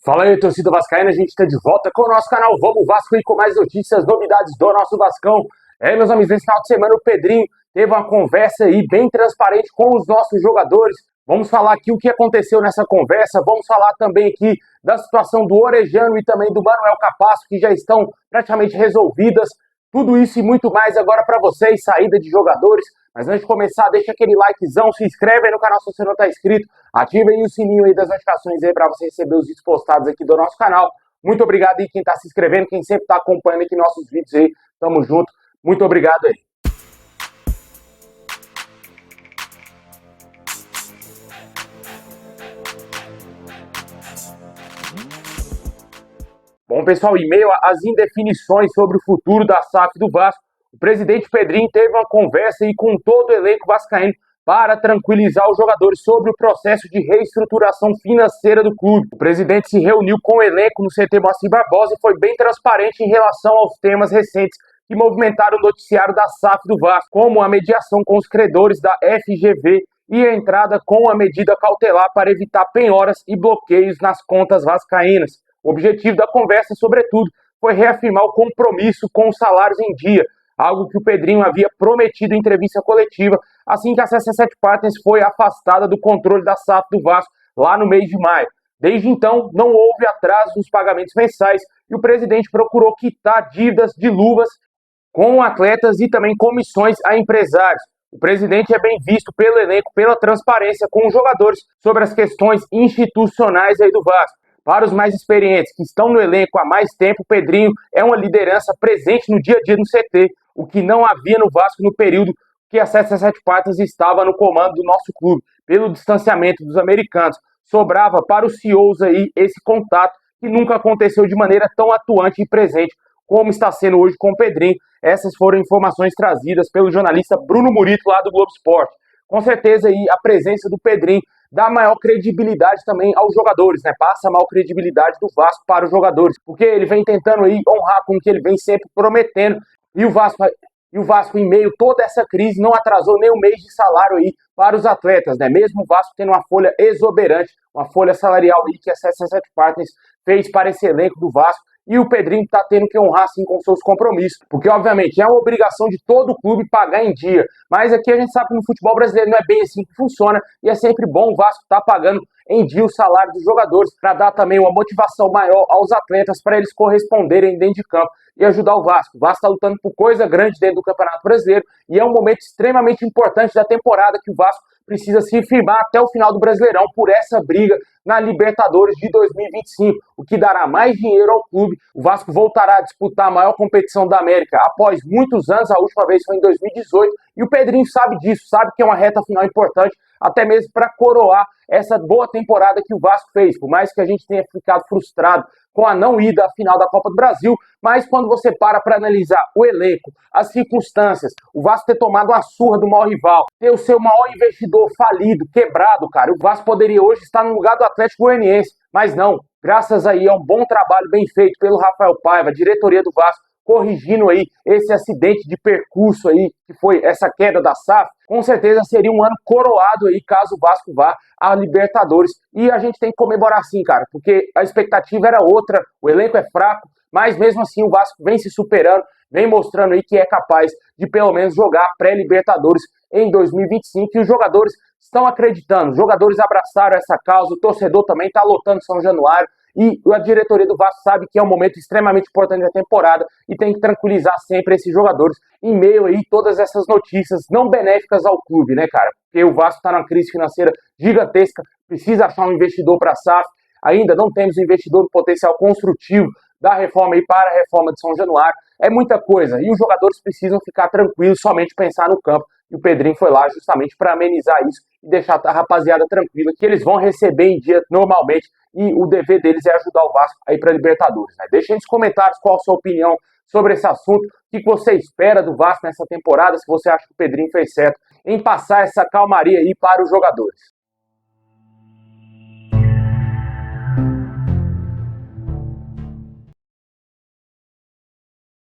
Fala aí, torcida vascaína, a gente está de volta com o nosso canal Vamos Vasco e com mais notícias, novidades do nosso Vascão. Meus amigos, nesse final de semana o Pedrinho teve uma conversa aí bem transparente com os nossos jogadores. Vamos falar aqui o que aconteceu nessa conversa, vamos falar também aqui da situação do Orejano e também do Manuel Capasso, que já estão praticamente resolvidas. Tudo isso e muito mais agora para vocês, saída de jogadores. Mas antes de começar, deixa aquele likezão, se inscreve aí no canal se você não está inscrito, ative aí o sininho aí das notificações aí para você receber os vídeos postados aqui do nosso canal. Muito obrigado aí quem está se inscrevendo, quem sempre está acompanhando aqui nossos vídeos aí. Tamo junto, muito obrigado aí. Bom, pessoal, em meio às indefinições sobre o futuro da SAF do Vasco, o presidente Pedrinho teve uma conversa aí com todo o elenco vascaíno para tranquilizar os jogadores sobre o processo de reestruturação financeira do clube. O presidente se reuniu com o elenco no CT Moacir Barbosa e foi bem transparente em relação aos temas recentes que movimentaram o noticiário da SAF do Vasco, como a mediação com os credores da FGV e a entrada com a medida cautelar para evitar penhoras e bloqueios nas contas vascaínas. O objetivo da conversa, sobretudo, foi reafirmar o compromisso com os salários em dia, algo que o Pedrinho havia prometido em entrevista coletiva assim que a CC7 Partners foi afastada do controle da SAF do Vasco lá no mês de maio. Desde então, não houve atraso nos pagamentos mensais e o presidente procurou quitar dívidas de luvas com atletas e também comissões a empresários. O presidente é bem visto pelo elenco, pela transparência com os jogadores sobre as questões institucionais aí do Vasco. Para os mais experientes que estão no elenco há mais tempo, o Pedrinho é uma liderança presente no dia a dia no CT, o que não havia no Vasco no período que a CC7 Partners estava no comando do nosso clube. Pelo distanciamento dos americanos, sobrava para os CEOs aí esse contato que nunca aconteceu de maneira tão atuante e presente como está sendo hoje com o Pedrinho. Essas foram informações trazidas pelo jornalista Bruno Murito lá do Globo Esporte. Com certeza aí a presença do Pedrinho dá maior credibilidade também aos jogadores, né? Passa a maior credibilidade do Vasco para os jogadores, porque ele vem tentando aí honrar com o que ele vem sempre prometendo, e o Vasco em meio a toda essa crise não atrasou nem um mês de salário aí para os atletas, né? Mesmo o Vasco tendo uma folha exuberante, uma folha salarial aí que a CC7 Partners fez para esse elenco do Vasco, e o Pedrinho está tendo que honrar sim com seus compromissos, porque obviamente é uma obrigação de todo o clube pagar em dia, mas aqui a gente sabe que no futebol brasileiro não é bem assim que funciona, e é sempre bom o Vasco estar pagando em dia o salário dos jogadores, para dar também uma motivação maior aos atletas, para eles corresponderem dentro de campo e ajudar o Vasco. O Vasco está lutando por coisa grande dentro do Campeonato Brasileiro, e é um momento extremamente importante da temporada que o Vasco precisa se firmar até o final do Brasileirão por essa briga na Libertadores de 2025, o que dará mais dinheiro ao clube. O Vasco voltará a disputar a maior competição da América após muitos anos, a última vez foi em 2018, e o Pedrinho sabe disso, sabe que é uma reta final importante, até mesmo para coroar essa boa temporada que o Vasco fez, por mais que a gente tenha ficado frustrado com a não ida à final da Copa do Brasil, mas quando você para analisar o elenco, as circunstâncias, o Vasco ter tomado uma surra do maior rival, ter o seu maior investidor falido, quebrado, cara, o Vasco poderia hoje estar no lugar do Atlético Goianiense, mas não, graças aí a um bom trabalho bem feito pelo Rafael Paiva, a diretoria do Vasco, corrigindo aí esse acidente de percurso aí, que foi essa queda da SAF, com certeza seria um ano coroado aí, caso o Vasco vá à Libertadores. E a gente tem que comemorar sim, cara, porque a expectativa era outra, o elenco é fraco, mas mesmo assim o Vasco vem se superando, vem mostrando aí que é capaz de pelo menos jogar pré-Libertadores em 2025, e os jogadores estão acreditando, os jogadores abraçaram essa causa, o torcedor também está lotando São Januário, e a diretoria do Vasco sabe que é um momento extremamente importante da temporada e tem que tranquilizar sempre esses jogadores em meio aí todas essas notícias não benéficas ao clube, né, cara? Porque o Vasco está numa crise financeira gigantesca, precisa achar um investidor para a SAF, ainda não temos um investidor no potencial construtivo da reforma aí para a reforma de São Januário, é muita coisa, e os jogadores precisam ficar tranquilos, somente pensar no campo, e o Pedrinho foi lá justamente para amenizar isso e deixar a rapaziada tranquila, que eles vão receber em dia normalmente, e o dever deles é ajudar o Vasco a ir para a Libertadores, né? Deixa aí nos comentários qual a sua opinião sobre esse assunto, o que você espera do Vasco nessa temporada, se você acha que o Pedrinho fez certo em passar essa calmaria aí para os jogadores.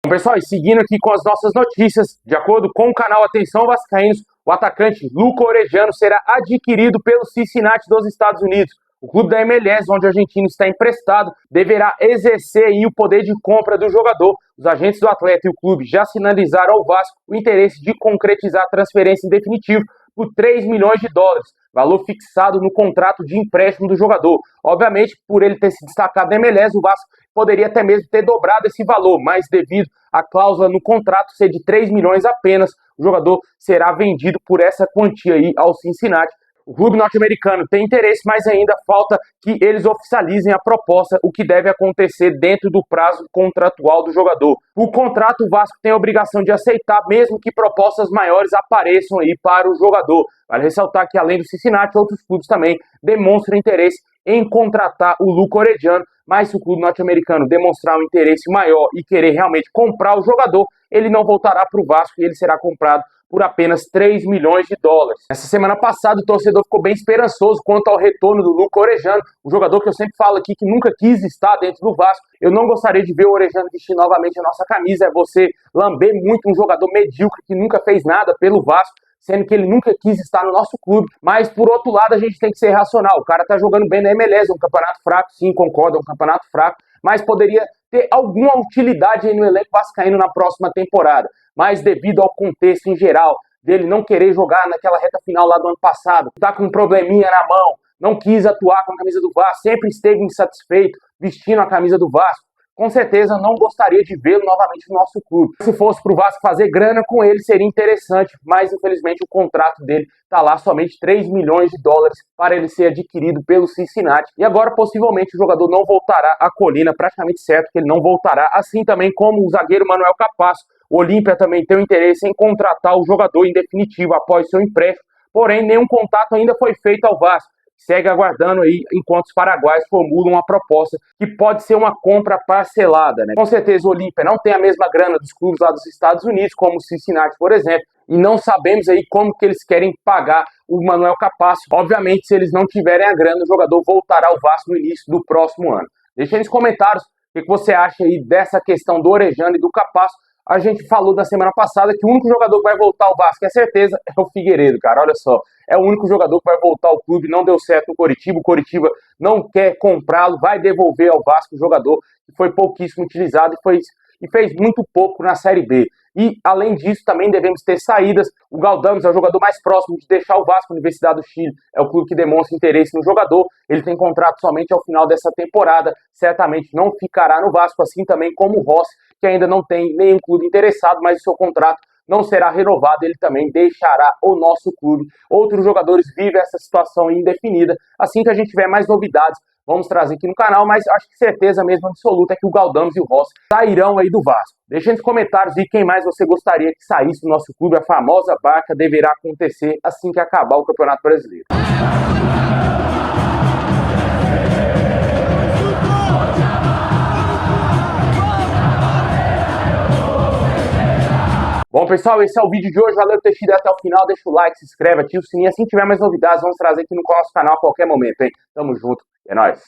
Bom, pessoal, e seguindo aqui com as nossas notícias, de acordo com o canal Atenção Vascaínos, o atacante Luca Orejano será adquirido pelo Cincinnati dos Estados Unidos. O clube da MLS, onde o argentino está emprestado, deverá exercer aí o poder de compra do jogador. Os agentes do atleta e o clube já sinalizaram ao Vasco o interesse de concretizar a transferência em definitivo por 3 milhões de dólares, valor fixado no contrato de empréstimo do jogador. Obviamente, por ele ter se destacado na MLS, o Vasco poderia até mesmo ter dobrado esse valor, mas devido à cláusula no contrato ser de 3 milhões apenas, o jogador será vendido por essa quantia aí ao Cincinnati. O clube norte-americano tem interesse, mas ainda falta que eles oficializem a proposta, o que deve acontecer dentro do prazo contratual do jogador. O contrato, o Vasco tem a obrigação de aceitar, mesmo que propostas maiores apareçam aí para o jogador. Vale ressaltar que, além do Cincinnati, outros clubes também demonstram interesse em contratar o Luca Orediano, mas se o clube norte-americano demonstrar um interesse maior e querer realmente comprar o jogador, ele não voltará para o Vasco e ele será comprado por apenas 3 milhões de dólares. Essa semana passada, o torcedor ficou bem esperançoso quanto ao retorno do Luca Orediano, um jogador que eu sempre falo aqui que nunca quis estar dentro do Vasco. Eu não gostaria de ver o Orediano vestir novamente a nossa camisa. É você lamber muito um jogador medíocre que nunca fez nada pelo Vasco, sendo que ele nunca quis estar no nosso clube. Mas, por outro lado, a gente tem que ser racional. O cara tá jogando bem na MLS, é um campeonato fraco, sim, concordo, é um campeonato fraco, mas poderia ter alguma utilidade aí no elenco vascaíno na próxima temporada. Mas devido ao contexto em geral, dele não querer jogar naquela reta final lá do ano passado, tá com um probleminha na mão, não quis atuar com a camisa do Vasco, sempre esteve insatisfeito vestindo a camisa do Vasco, com certeza não gostaria de vê-lo novamente no nosso clube. Se fosse para o Vasco fazer grana com ele, seria interessante, mas infelizmente o contrato dele está lá somente 3 milhões de dólares para ele ser adquirido pelo Cincinnati. E agora, possivelmente, o jogador não voltará à Colina, praticamente certo que ele não voltará, assim também como o zagueiro Manuel Capasso. O Olímpia também tem o interesse em contratar o jogador em definitivo após seu empréstimo, porém nenhum contato ainda foi feito ao Vasco. Segue aguardando aí enquanto os paraguaios formulam uma proposta que pode ser uma compra parcelada, né? Com certeza o Olímpia não tem a mesma grana dos clubes lá dos Estados Unidos, como o Cincinnati, por exemplo, e não sabemos aí como que eles querem pagar o Manuel Capasso. Obviamente, se eles não tiverem a grana, o jogador voltará ao Vasco no início do próximo ano. Deixa aí nos comentários o que você acha aí dessa questão do Orediano e do Capasso. A gente falou na semana passada que o único jogador que vai voltar ao Vasco, é certeza, é o Figueiredo, cara. Olha só, é o único jogador que vai voltar ao clube, não deu certo no Coritiba, o Coritiba não quer comprá-lo, vai devolver ao Vasco o jogador que foi pouquíssimo utilizado e fez muito pouco na Série B. E, além disso, também devemos ter saídas. O Galdames é o jogador mais próximo de deixar o Vasco. A Universidade do Chile é o clube que demonstra interesse no jogador. Ele tem contrato somente ao final dessa temporada. Certamente não ficará no Vasco, assim também como o Rossi, que ainda não tem nenhum clube interessado, mas o seu contrato não será renovado, ele também deixará o nosso clube. Outros jogadores vivem essa situação indefinida. Assim que a gente tiver mais novidades, vamos trazer aqui no canal, mas acho que certeza mesmo absoluta é que o Galdames e o Rossi sairão aí do Vasco. Deixa nos comentários aí quem mais você gostaria que saísse do nosso clube. A famosa barca deverá acontecer assim que acabar o Campeonato Brasileiro. Bom, pessoal, esse é o vídeo de hoje. Valeu por ter assistido até o final. Deixa o like, se inscreve, ativa o sininho. Assim que tiver mais novidades, vamos trazer aqui no nosso canal a qualquer momento, hein? Tamo junto. É nóis.